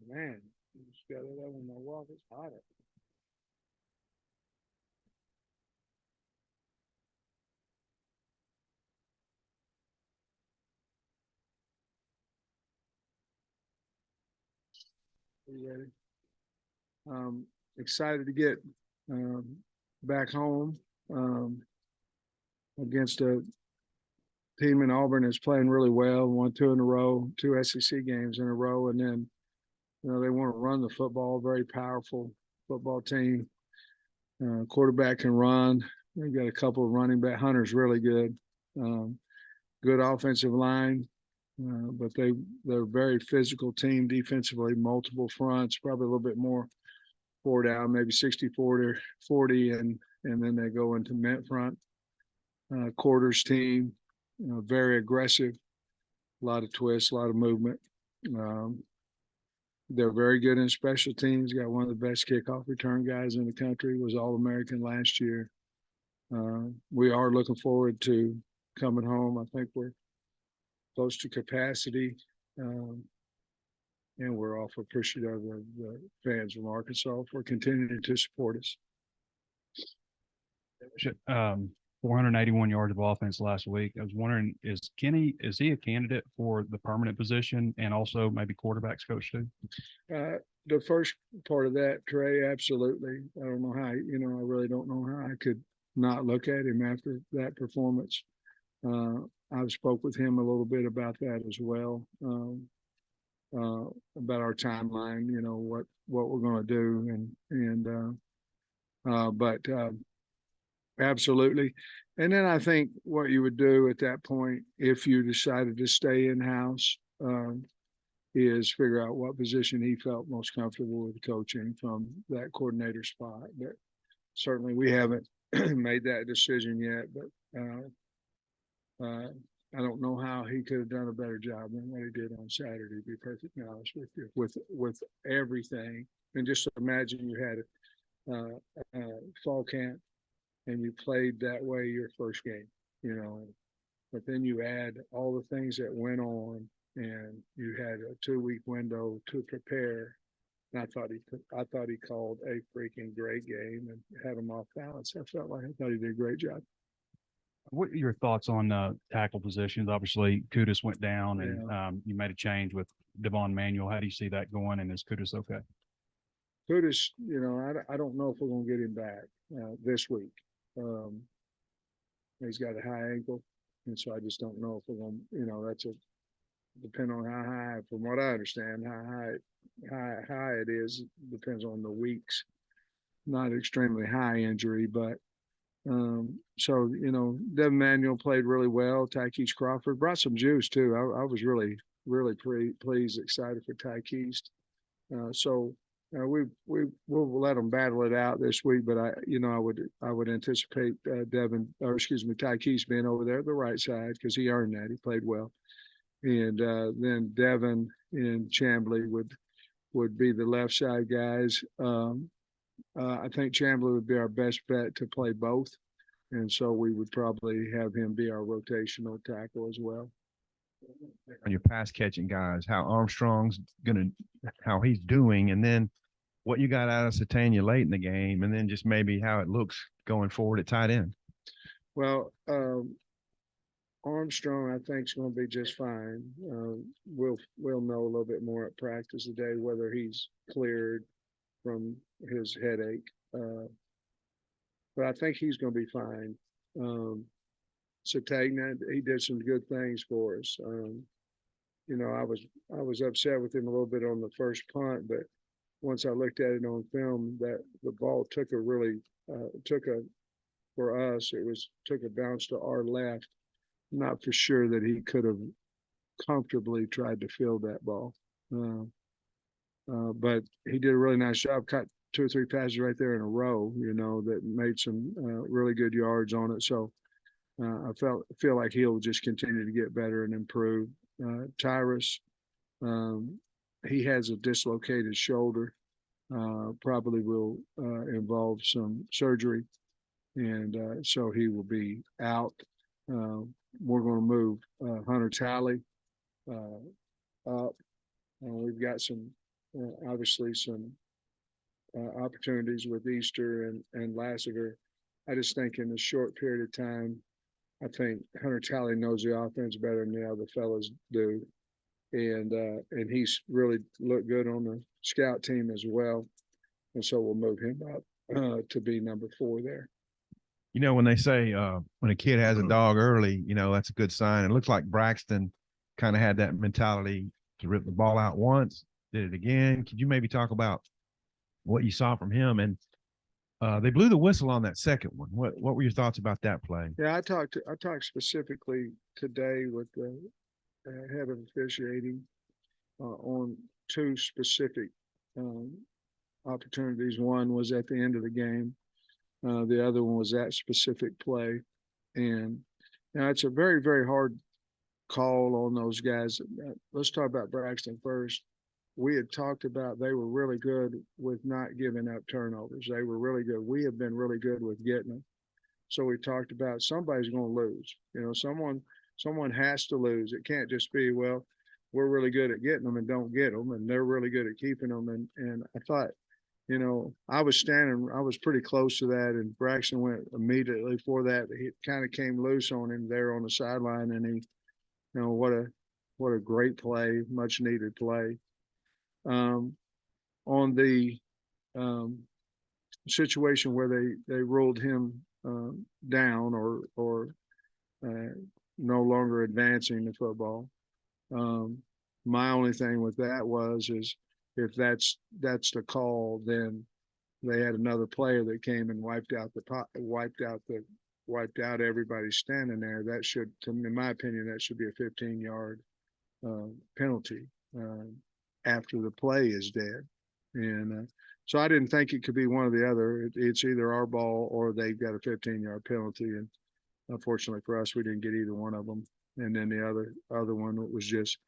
Man, you just got it over my walk. It's hot. Are you ready? Excited to get um, back home against a team in Auburn that's playing really well. Won two in a row, two SEC games in a row, and then they want to run the football. Very powerful football team. Quarterback can run. They got a couple of running back. Hunter's really good. Um, Good offensive line. But they're a very physical team defensively, multiple fronts, probably a little bit more four down, maybe 60-40, and then they go into mint front. Quarters team, very aggressive, a lot of twists, a lot of movement. Um, they're very good in special teams. Got one of the best kickoff return guys in the country. Was All-American last year. We are looking forward to coming home. I think we're close to capacity. And we're awful appreciative of the fans from Arkansas for continuing to support us. 481 yards of offense last week. I was wondering, is he a candidate for the permanent position and also maybe quarterbacks coach too? The first part of that, Trey, absolutely. I don't know how, I really don't know how I could not look at him after that performance. I've spoke with him a little bit about that as well, about our timeline, what we're going to do, but absolutely. And then I think what you would do at that point, if you decided to stay in house, is figure out what position he felt most comfortable with coaching from that coordinator spot. But certainly we haven't made that decision yet. But I don't know how he could have done a better job than what he did on Saturday, to be perfectly honest with you, with everything. And just imagine you had a fall camp and you played that way your first game, but then you add all the things that went on and you had a 2-week window to prepare. And I thought he called a freaking great game and had him off balance. I thought he did a great job. What are your thoughts on tackle positions? Obviously, Kudus went down, and you made a change with Devon Manuel. How do you see that going? And is Kudus okay? Kudus, I don't know if we're going to get him back this week. He's got a high ankle, and so I just don't know if we're going to, that's depend on how high, from what I understand, how high it is, depends on the weeks. Not extremely high injury, but so, Devin Manuel played really well. Tykees Crawford brought some juice too. I was really, really pleased, excited for Tykees. So we'll let them battle it out this week. But I would anticipate Tykees being over there at the right side because he earned that. He played well, and then Devin and Chamblee would be the left side guys. I think Chamblee would be our best bet to play both. And so we would probably have him be our rotational tackle as well. On your pass catching guys, how he's doing, and then what you got out of Satania late in the game, and then just maybe how it looks going forward at tight end. Well, Armstrong, I think, is going to be just fine. We'll know a little bit more at practice today whether he's cleared from his headache. But I think he's going to be fine. Satania, he did some good things for us. I was upset with him a little bit on the first punt, but once I looked at it on film, that the ball took a bounce to our left. I'm not for sure that he could have comfortably tried to field that ball. But he did a really nice job, caught 2 or 3 passes right there in a row, that made some really good yards on it. So I feel like he'll just continue to get better and improve. Tyrus, he has a dislocated shoulder, probably will involve some surgery, and so he will be out. We're going to move Hunter Talley up We've got some, obviously some opportunities with Easter and Lassiter. I just think in a short period of time, I think Hunter Talley knows the offense better than the other fellas do. And he's really looked good on the scout team as well. And so we'll move him up to be number 4 there. You know, when they say when a kid has a dog early, you know, that's a good sign. It looks like Braxton kind of had that mentality to rip the ball out once, did it again. Could you maybe talk about what you saw from him? And they blew the whistle on that second one. What were your thoughts about that play? Yeah, I talked specifically today with the head of officiating on 2 specific opportunities. One was at the end of the game. The other one was that specific play. And now it's a very, very hard call on those guys. Let's talk about Braxton first. We had talked about they were really good with not giving up turnovers. They were really good. We have been really good with getting them. So we talked about somebody's going to lose. You know, someone has to lose. It can't just be, well, we're really good at getting them and don't get them, and they're really good at keeping them. And I thought, you know, I was pretty close to that, and Braxton went immediately for that. He kind of came loose on him there on the sideline, and he, you know, what a great play, much needed play. On the situation where they ruled him down or no longer advancing the football. My only thing with that is if that's the call, then they had another player that came and wiped out everybody standing there. That should, in my opinion, that should be a 15-yard penalty after the play is dead. And so I didn't think it could be one or the other. It's either our ball or they've got a 15-yard penalty. And unfortunately for us, we didn't get either one of them. And then the other one was just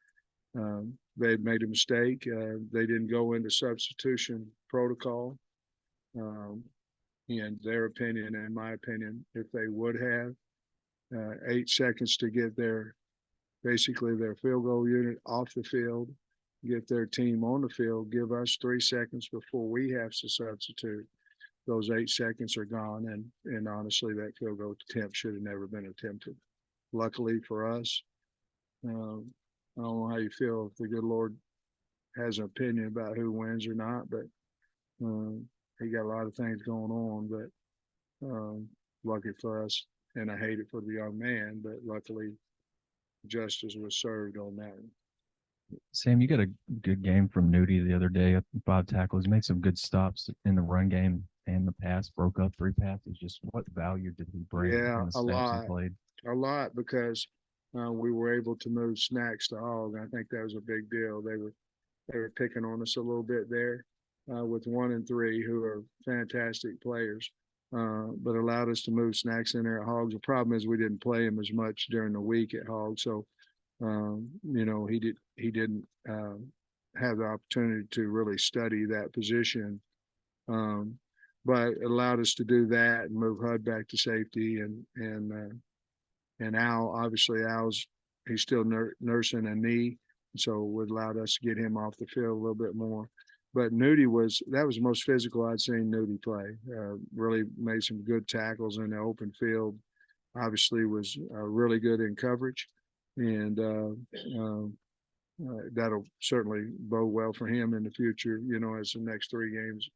they had made a mistake. They didn't go into substitution protocol. In their opinion and my opinion, if they would have 8 seconds to get basically their field goal unit off the field, get their team on the field, give us 3 seconds before we have to substitute. Those 8 seconds are gone, and honestly, that field goal attempt should have never been attempted. Luckily for us, I don't know how you feel if the good Lord has an opinion about who wins or not, but he got a lot of things going on. But lucky for us, and I hate it for the young man, but luckily justice was served on that. Sam, you got a good game from Nudie the other day. 5 tackles. He made some good stops in the run game and the pass, broke up 3 passes. Just what value did he bring? Yeah, in the a snaps lot. he played? A lot, because we were able to move Snacks to Hog. I think that was a big deal. They were picking on us a little bit there with 1 and 3, who are fantastic players, but allowed us to move Snacks in there at Hogs. The problem is we didn't play him as much during the week at Hog, so you know, he didn't have the opportunity to really study that position. But it allowed us to do that and move Hud back to safety, and Al, obviously he's still nursing a knee, so it allowed us to get him off the field a little bit more. But Nudie was the most physical I'd seen Nudie play. Really made some good tackles in the open field. Obviously was really good in coverage, and that'll certainly bode well for him in the future, you know, as the next 3 games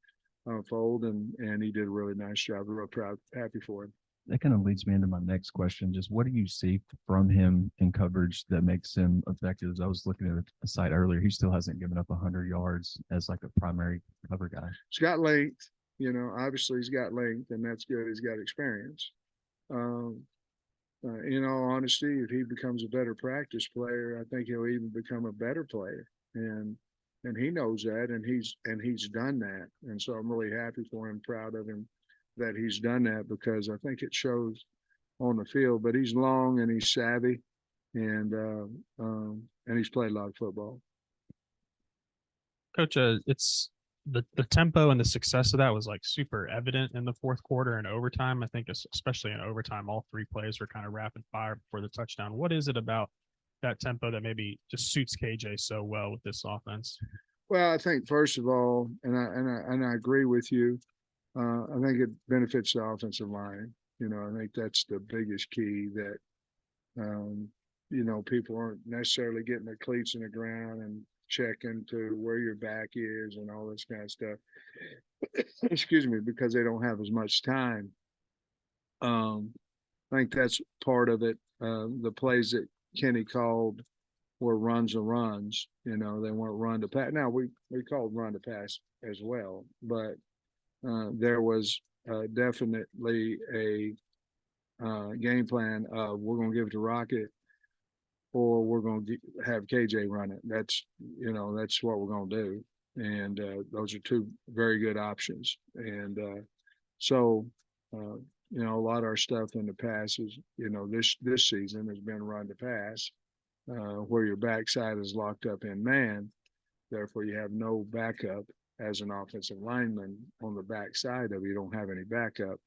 unfold. And he did a really nice job. Real proud, happy for him. That kind of leads me into my next question. Just what do you see from him in coverage that makes him effective? As I was looking at a site earlier, he still hasn't given up 100 yards as like a primary cover guy. He's got length, you know, obviously he's got length, and that's good. He's got experience. In all honesty, if he becomes a better practice player, I think he'll even become a better player. And he knows that, and he's done that. And so I'm really happy for him, proud of him that he's done that, because I think it shows on the field. But he's long and he's savvy, and he's played a lot of football. Coach, it's the tempo and the success of that was like super evident in the 4th quarter and overtime. I think especially in overtime, all 3 plays were kind of rapid fire before the touchdown. What is it about that tempo that maybe just suits KJ so well with this offense? Well, I think first of all, and I agree with you. I think it benefits the offensive line. You know, I think that's the biggest key that, you know, people aren't necessarily getting their cleats in the ground and checking to where your back is and all this kind of stuff. Excuse me, because they don't have as much time. I think that's part of it. The plays that Kenny called were runs and runs. You know, they weren't run to pass. Now we called run to pass as well, but there was definitely a game plan of we're going to give it to Rocket or we're going to have KJ run it. That's, you know, that's what we're going to do. And those are two very good options. And so, you know, a lot of our stuff in the past is, you know, this season has been run to pass, where your backside is locked up in man. Therefore, you have no backup as an offensive lineman on the backside of you. You don't have any backup.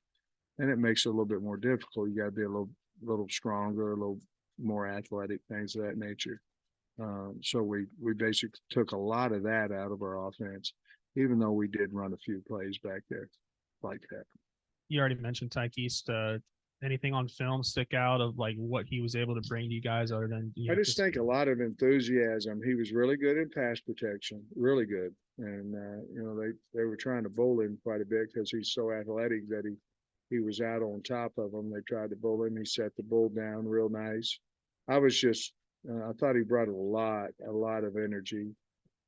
And it makes it a little bit more difficult. You got to be a little stronger, a little more athletic, things of that nature. So we basically took a lot of that out of our offense, even though we did run a few plays back there like that. You already mentioned Tyke East. Anything on film stick out of like what he was able to bring to you guys other than I just think a lot of enthusiasm. He was really good in pass protection, really good. And you know, they were trying to bull him quite a bit because he's so athletic that he was out on top of them. They tried to bull him. He set the bull down real nice. I was just I thought he brought a lot of energy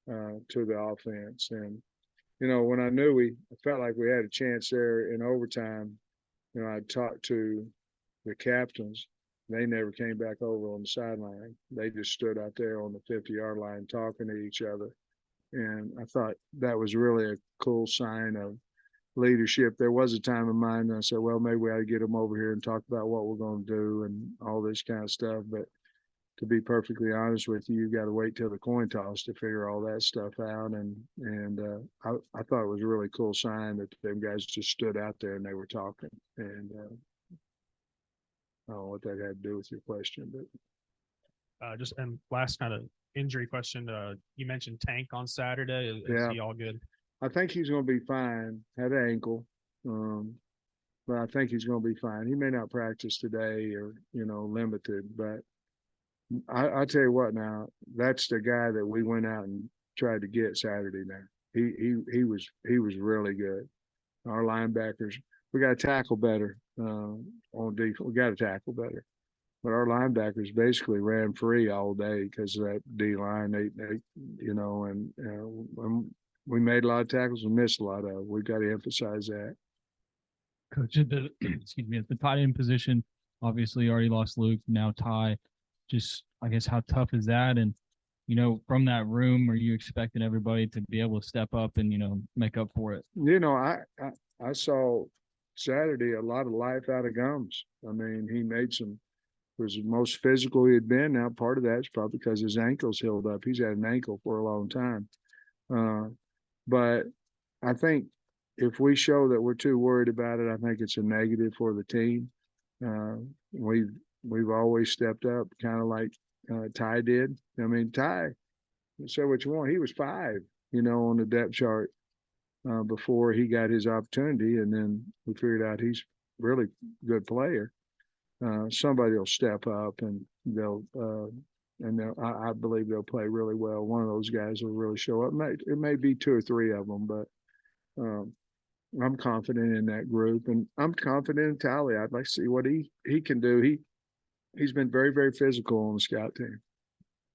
to the offense. And you know, when I knew I felt like we had a chance there in overtime. You know, I talked to the captains. They never came back over on the sideline. They just stood out there on the 50-yard line talking to each other. And I thought that was really a cool sign of leadership. There was a time in mind and I said, well, maybe we ought to get them over here and talk about what we're going to do and all this kind of stuff. But to be perfectly honest with you, you got to wait till the coin toss to figure all that stuff out. And I thought it was a really cool sign that them guys just stood out there and they were talking. And I don't know what that had to do with your question, but just and last kind of injury question. You mentioned Tank on Saturday. Is he all good? I think he's going to be fine. Had an ankle, but I think he's going to be fine. He may not practice today or, you know, limited, but I tell you what now, that's the guy that we went out and tried to get Saturday now. He was really good. Our linebackers, we got to tackle better on defense. We got to tackle better. But our linebackers basically ran free all day because of that D line. They you know, and we made a lot of tackles and missed a lot of. We got to emphasize that. Coach, excuse me, at the tight end position, obviously already lost Luke, now Ty. Just, I guess, how tough is that? And, you know, from that room, are you expecting everybody to be able to step up and, you know, make up for it? You know, I saw Saturday a lot of life out of Gums. I mean, he made was the most physical he had been. Now, part of that's probably because his ankle's healed up. He's had an ankle for a long time. But I think if we show that we're too worried about it, I think it's a negative for the team. We've always stepped up, kind of like Ty did. I mean, Ty, say what you want, he was 5, you know, on the depth chart before he got his opportunity, and then we figured out he's really a good player. Somebody will step up, and I believe they'll play really well. One of those guys will really show up. It may be 2 or 3 of them, but I'm confident in that group, and I'm confident in Tally. I'd like to see what he can do. He's been very, very physical on the scout team.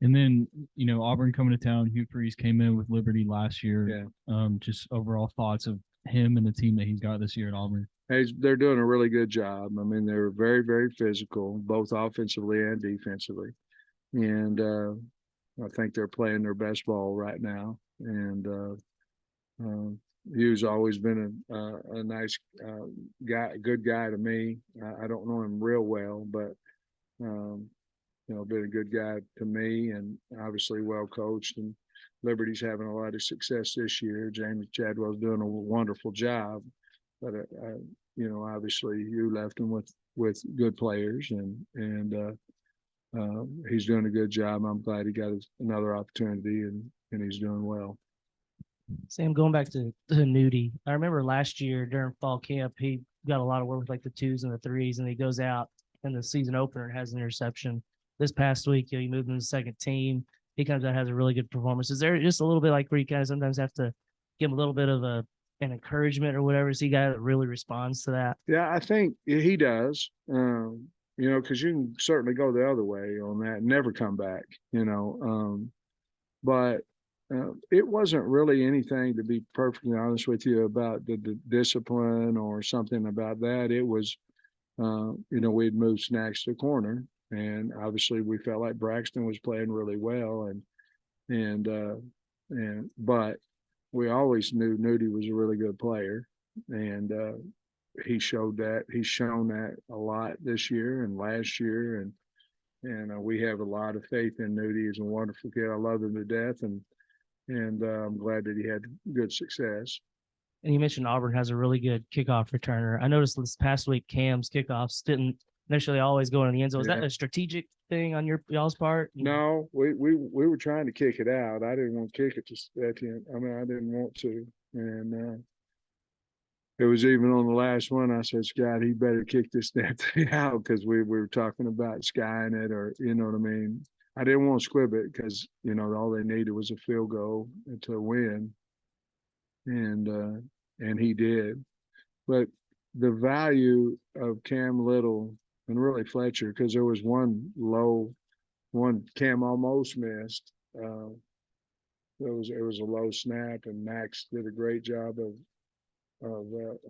And then, you know, Auburn coming to town, Hugh Freeze came in with Liberty last year. Yeah. Just overall thoughts of him and the team that he's got this year at Auburn. Hey, they're doing a really good job. I mean, they're very, very physical, both offensively and defensively. And I think they're playing their best ball right now. And Hugh's always been a nice guy, a good guy to me. I don't know him real well, but you know, been a good guy to me, and obviously well coached. And Liberty's having a lot of success this year. James Chadwell's doing a wonderful job, but you know, obviously you left him with good players, and he's doing a good job. I'm glad he got another opportunity and he's doing well. Sam, going back to Nudie, I remember last year during fall camp, he got a lot of work with like the twos and the threes, and he goes out in the season opener and has an interception. This past week, he moved into the second team. He comes out and has a really good performance. Is there just a little bit like where you kind of sometimes have to give him a little bit of an encouragement or whatever? Is he a guy that really responds to that? Yeah, I think he does. Because you can certainly go the other way on that and never come back. But it wasn't really anything, to be perfectly honest with you, about the discipline or something about that. It was, we'd moved Snacks to corner, and obviously we felt like Braxton was playing really well, but we always knew Nudie was a really good player, and he's shown that a lot this year and last year, and we have a lot of faith in Nudie. He's a wonderful kid. I love him to death, and I'm glad that he had good success. And you mentioned Auburn has a really good kickoff returner. I noticed this past week Cam's kickoffs didn't necessarily always go in the end zone. Was that a strategic thing on y'all's part? No, we were trying to kick it out. I didn't want to kick it at the end. I mean, I didn't want to, and it was even on the last one. I said, Scott, he better kick this damn thing out, because we were talking about skying it, or you know what I mean. I didn't want to squib it, because all they needed was a field goal to win, and he did. But the value of Cam Little and really Fletcher, because there was one Cam almost missed. It was a low snap, and Max did a great job of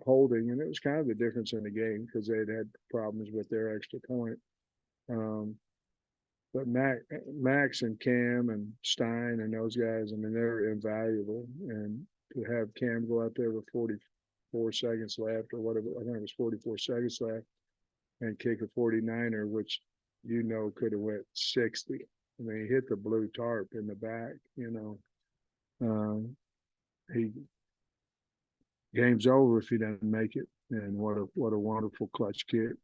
holding, and it was kind of the difference in the game, because they had problems with their extra point. But Max and Cam and Stein and those guys, I mean, they're invaluable. And to have Cam go out there with 44 seconds left, or whatever, I think it was 44 seconds left, and kick a 49er, which could have went 60. I mean, he hit the blue tarp in the back. He game's over if he doesn't make it. And what a wonderful clutch kid.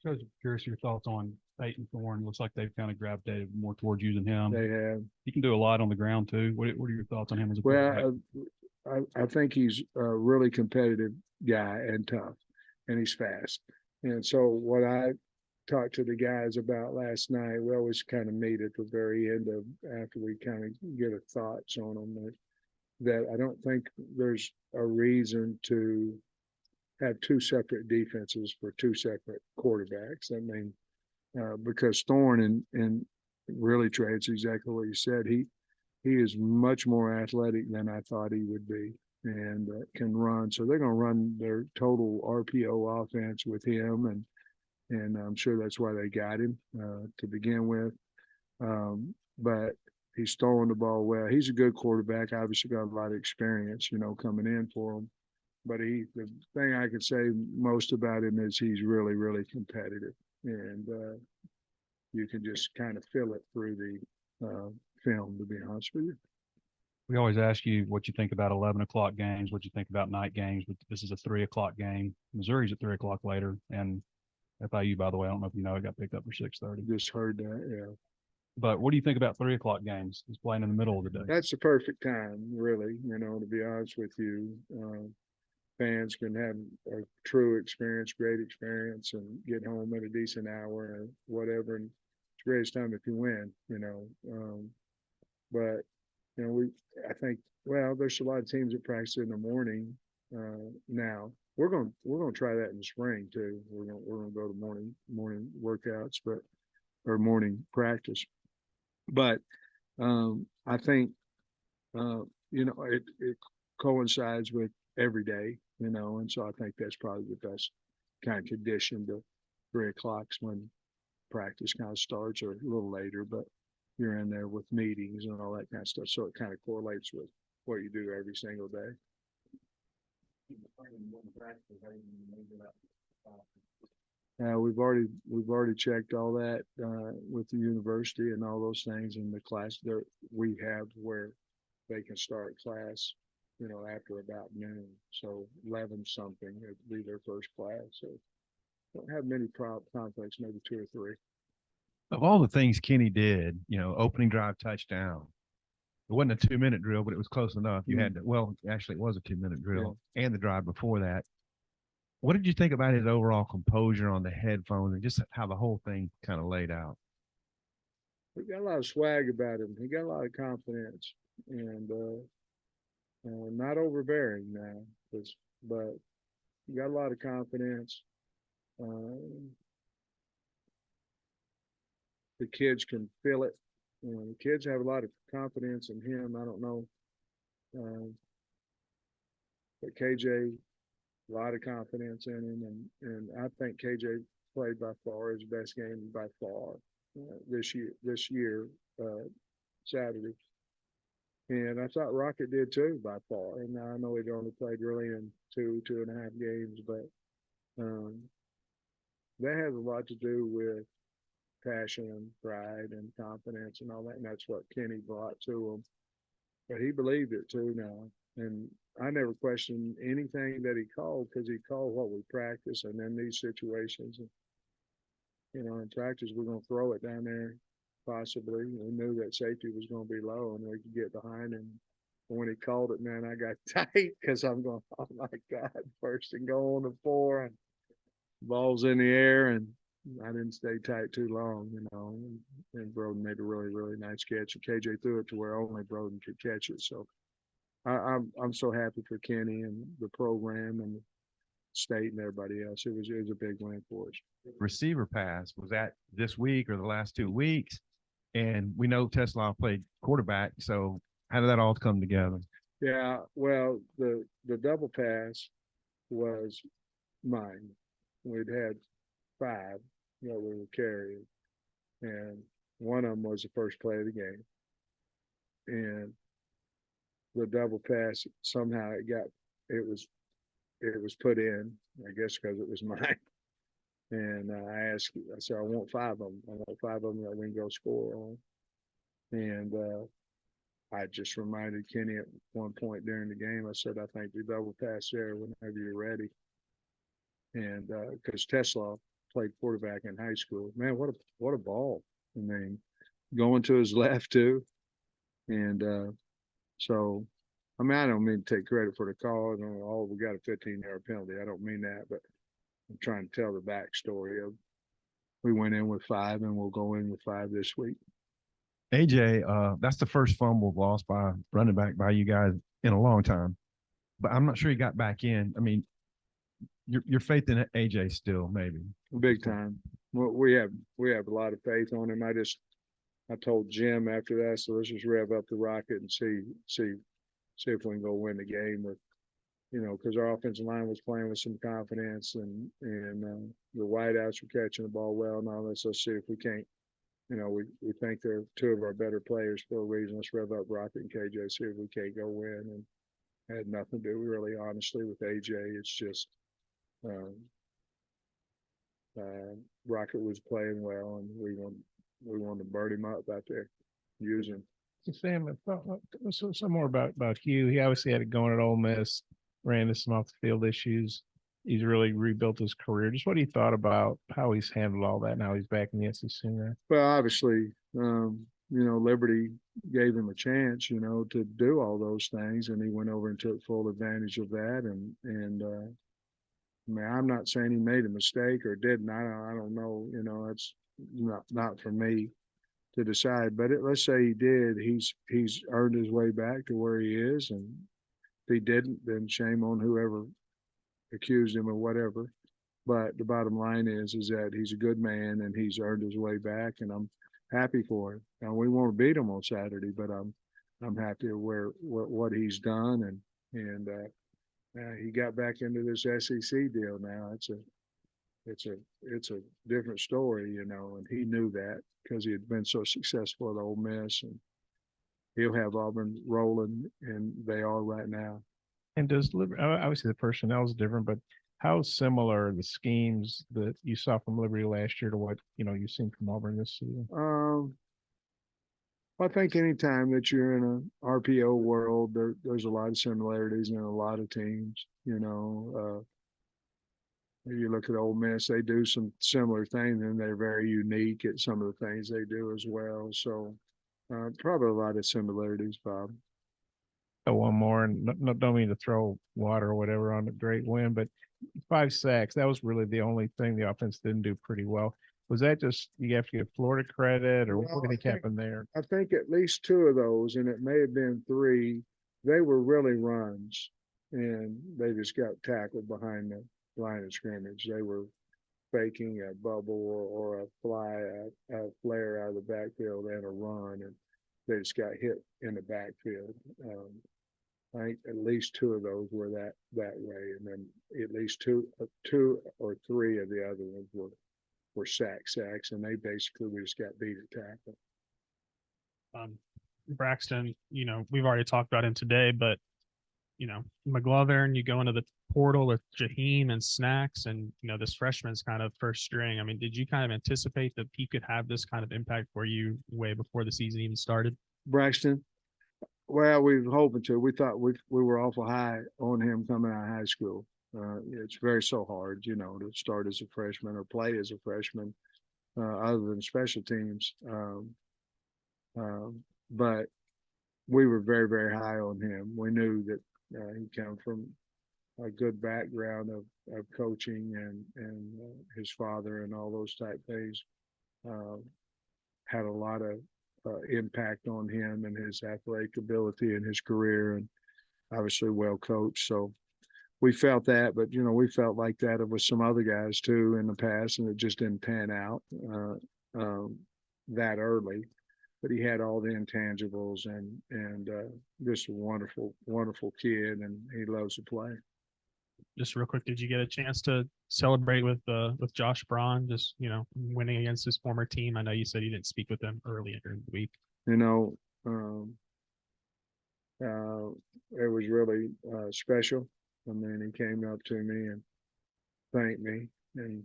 I was curious your thoughts on Peyton Thorne. Looks like they've kind of gravitated more towards using him. They have. He can do a lot on the ground too. What are your thoughts on him as a quarterback? Well, I think he's a really competitive guy and tough, and he's fast. And so what I talked to the guys about last night, we always kind of meet at the very end after we kind of get a thoughts on them, that I don't think there's a reason to have two separate defenses for two separate quarterbacks. I mean, because Thorne and really, Trey, it's exactly what you said. He is much more athletic than I thought he would be, and can run. So they're going to run their total RPO offense with him, and I'm sure that's why they got him to begin with. But he's throwing the ball well. He's a good quarterback. Obviously got a lot of experience, coming in for him. But the thing I could say most about him is he's really, really competitive. And you can just kind of feel it through the film, to be honest with you. We always ask you what you think about 11 o'clock games, what you think about night games, but this is a 3 o'clock game. Missouri's at 3 o'clock later. And FIU, by the way, I don't know if you know, it got picked up for 6:30. Just heard that, yeah. But what do you think about 3 o'clock games? It's playing in the middle of the day. That's the perfect time, really, to be honest with you. Fans can have a true experience, great experience, and get home at a decent hour or whatever. And it's the greatest time if you win, But, I think, there's a lot of teams that practice in the morning now. We're going to try that in the spring too. We're going to go to morning workouts, or morning practice. But I think it coincides with every day, and so I think that's probably the best kind of condition. To 3 o'clock's when practice kind of starts, or a little later, but you're in there with meetings and all that kind of stuff, so it kind of correlates with what you do every single day. We've already checked all that with the university and all those things, and the class that we have where they can start class, after about noon. So 11 something, it'd be their first class. So don't have many conflicts, maybe 2 or 3. Of all the things Kenny did, opening drive touchdown. It wasn't a 2-minute drill, but it was close enough. You had to, well, actually it was a 2-minute drill and the drive before that. What did you think about his overall composure on the headphones and just how the whole thing kind of laid out? He got a lot of swag about him. He got a lot of confidence and not overbearing now, but he got a lot of confidence. The kids can feel it. The kids have a lot of confidence in him. I don't know. But KJ, a lot of confidence in him. And I think KJ played by far his best game by far this year, Saturday. And I thought Rocket did too by far. And I know he'd only played really in 2.5 games, but that has a lot to do with passion, pride, and confidence and all that. And that's what Kenny brought to him. But he believed it too now. And I never questioned anything that he called because he called what we practice. And in these situations, in practice, we're going to throw it down there possibly. We knew that safety was going to be low and we could get behind him. And when he called it, man, I got tight because I'm going, oh my God, first and go on the 4 and ball's in the air. And I didn't stay tight too long, and Broden made a really, really nice catch. And KJ threw it to where only Broden could catch it. So I'm so happy for Kenny and the program and the state and everybody else. It was a big win for us. Receiver pass, was that this week or the last 2 weeks? And we know Tesla played quarterback. So how did that all come together? Yeah, well, the double pass was mine. We'd had 5 that we were carrying, and one of them was the first play of the game. And the double pass, somehow it was put in, I guess because it was mine. And I said, I want 5 of them. I want 5 of them that we can go score on. And I just reminded Kenny at one point during the game, I said, I think the double pass there whenever you're ready. And because Tesla played quarterback in high school, man, what a ball. I mean, going to his left too. And so, I mean, I don't mean to take credit for the call. We got a 15-yard penalty. I don't mean that, but I'm trying to tell the backstory of we went in with 5 and we'll go in with 5 this week. AJ, that's the first fumble lost by running back by you guys in a long time, but I'm not sure he got back in. I mean, your faith in AJ still, maybe big time. Well, we have a lot of faith on him. I told Jim after that, so let's just rev up the rocket and see if we can go win the game with, because our offensive line was playing with some confidence and the wideouts were catching the ball well and all that. So see if we can't, we think they're 2 of our better players for a reason. Let's rev up Rocket and KJ, see if we can't go win. And it had nothing to do really, honestly, with AJ. It's just Rocket was playing well, and we wanted to bird him up out there, use him. Sam, some more about Hugh. He obviously had it going at Ole Miss, ran into some off the field issues. He's really rebuilt his career. Just what he thought about how he's handled all that now he's back in the SEC now. Well, obviously, Liberty gave him a chance, to do all those things, and he went over and took full advantage of that. And I mean, I'm not saying he made a mistake or didn't. I don't know. It's not for me to decide. But let's say he did. He's earned his way back to where he is, and if he didn't, then shame on whoever accused him or whatever. But the bottom line is that he's a good man and he's earned his way back, and I'm happy for him. Now we won't beat him on Saturday, but I'm happy with what he's done, and he got back into this SEC deal now. It's a different story, and he knew that because he had been so successful at Ole Miss, and he'll have Auburn rolling, and they are right now. And does Liberty, obviously the personnel is different, but how similar are the schemes that you saw from Liberty last year to what you've seen from Auburn this season? I think anytime that you're in an RPO world, there's a lot of similarities in a lot of teams. You look at Ole Miss, they do some similar things, and they're very unique at some of the things they do as well. So probably a lot of similarities, Bob. One more, and don't mean to throw water or whatever on a great win, but 5 sacks, that was really the only thing the offense didn't do pretty well. Was that just, you have to give Florida credit, or Well, what do you think happened there? I think at least 2 of those, and it may have been 3, they were really runs, and they just got tackled behind the line of scrimmage. They were faking a bubble or a a flare out of the backfield and a run, and they just got hit in the backfield. I think at least 2 of those were that way, and then at least two or three of the other ones were sacks, and they basically just got beat at tackle. Braxton, we've already talked about him today, but McGlovern, you go into the portal with Jaheim and Snacks, and this freshman's kind of first string. I mean, did you kind of anticipate that he could have this kind of impact for you way before the season even started? Braxton, well, we were hoping to. We thought we were awful high on him coming out of high school. It's so hard, to start as a freshman or play as a freshman, other than special teams. But we were very, very high on him. We knew that he came from a good background of coaching, and his father and all those type things had a lot of impact on him and his athletic ability and his career, and obviously well coached. So we felt that, but we felt like that with some other guys too in the past, and it just didn't pan out that early. But he had all the intangibles, and just a wonderful, wonderful kid, and he loves to play. Just real quick, did you get a chance to celebrate with Josh Braun, just winning against his former team? I know you said you didn't speak with him earlier in the week. It was really special. I mean, he came up to me and thanked me, and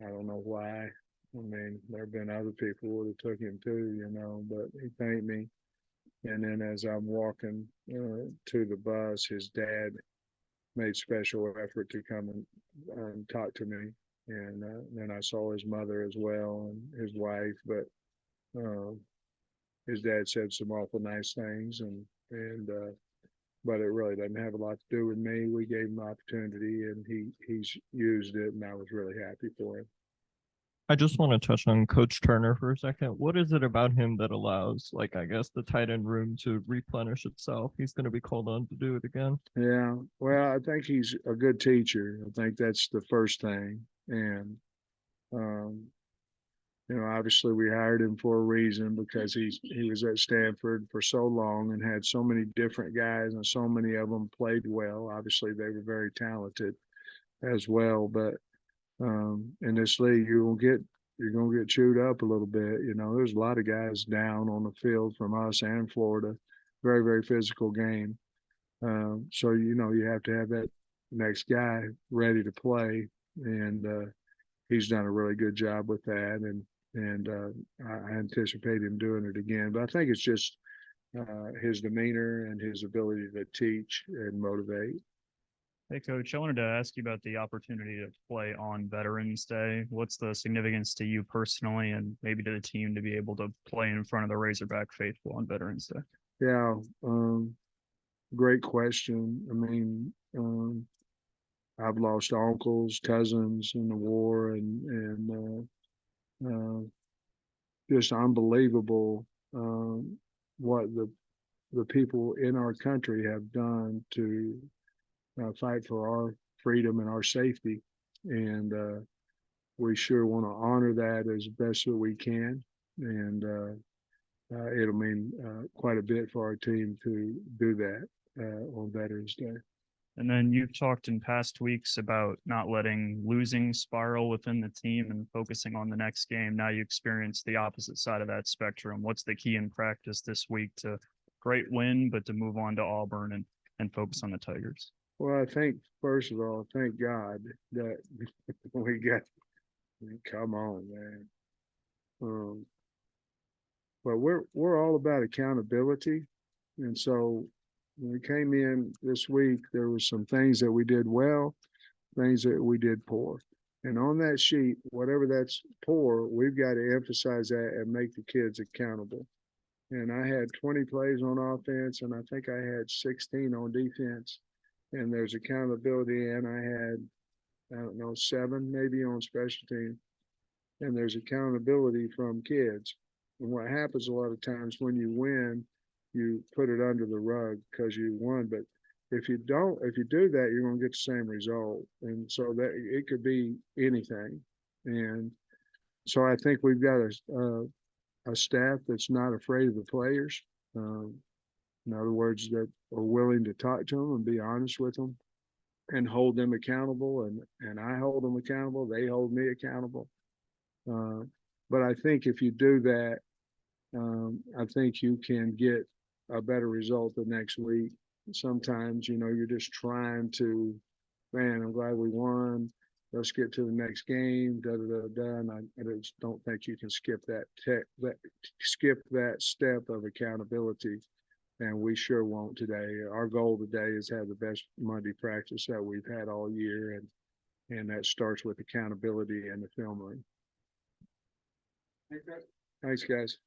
I don't know why. I mean, there have been other people who would have took him too, but he thanked me. And then as I'm walking to the bus, his dad made special effort to come and talk to me. And then I saw his mother as well, and his wife, but his dad said some awful nice things, but it really doesn't have a lot to do with me. We gave him opportunity, and he's used it, and I was really happy for him. I just want to touch on Coach Turner for a second. What is it about him that allows, I guess, the tight end room to replenish itself? He's going to be called on to do it again. Yeah, well, I think he's a good teacher. I think that's the first thing. And, obviously we hired him for a reason, because he was at Stanford for so long and had so many different guys, and so many of them played well. Obviously they were very talented as well, but in this league, you're gonna get chewed up a little bit. There's a lot of guys down on the field from us and Florida. Very, very physical game. So you have to have that next guy ready to play, and he's done a really good job with that. And I anticipate him doing it again. But I think it's just his demeanor and his ability to teach and motivate. Hey, Coach, I wanted to ask you about the opportunity to play on Veterans Day. What's the significance to you personally, and maybe to the team, to be able to play in front of the Razorback faithful on Veterans Day? Yeah, great question. I mean, I've lost uncles, cousins in the war, and just unbelievable what the people in our country have done to fight for our freedom and our safety, and we sure want to honor that as best that we can, and it'll mean quite a bit for our team to do that on Veterans Day. And then you've talked in past weeks about not letting losing spiral within the team and focusing on the next game. Now you experience the opposite side of that spectrum. What's the key in practice this week to great win, but to move on to Auburn and focus on the Tigers? Well, I think, first of all, thank God that we got, come on, man. But we're all about accountability. And so when we came in this week, there were some things that we did well. things that we did poor. And on that sheet, whatever that's poor, we've got to emphasize that and make the kids accountable. And I had 20 plays on offense, and I think I had 16 on defense. And there's accountability, and I had, I don't know, 7 maybe on special team. And there's accountability from kids. And what happens a lot of times when you win, you put it under the rug because you won. But if you don't, if you do that, you're going to get the same result. And so that it could be anything. And so I think we've got a staff that's not afraid of the players. In other words, that are willing to talk to them and be honest with them and hold them accountable. And I hold them accountable. They hold me accountable. But I think if you do that, I think you can get a better result the next week. Sometimes, you're just trying to, man, I'm glad we won. Let's get to the next game. Da da da da. And I just don't think you can skip that step of accountability. And we sure won't today. Our goal today is have the best Monday practice that we've had all year, and that starts with accountability and the film room. Thanks, guys.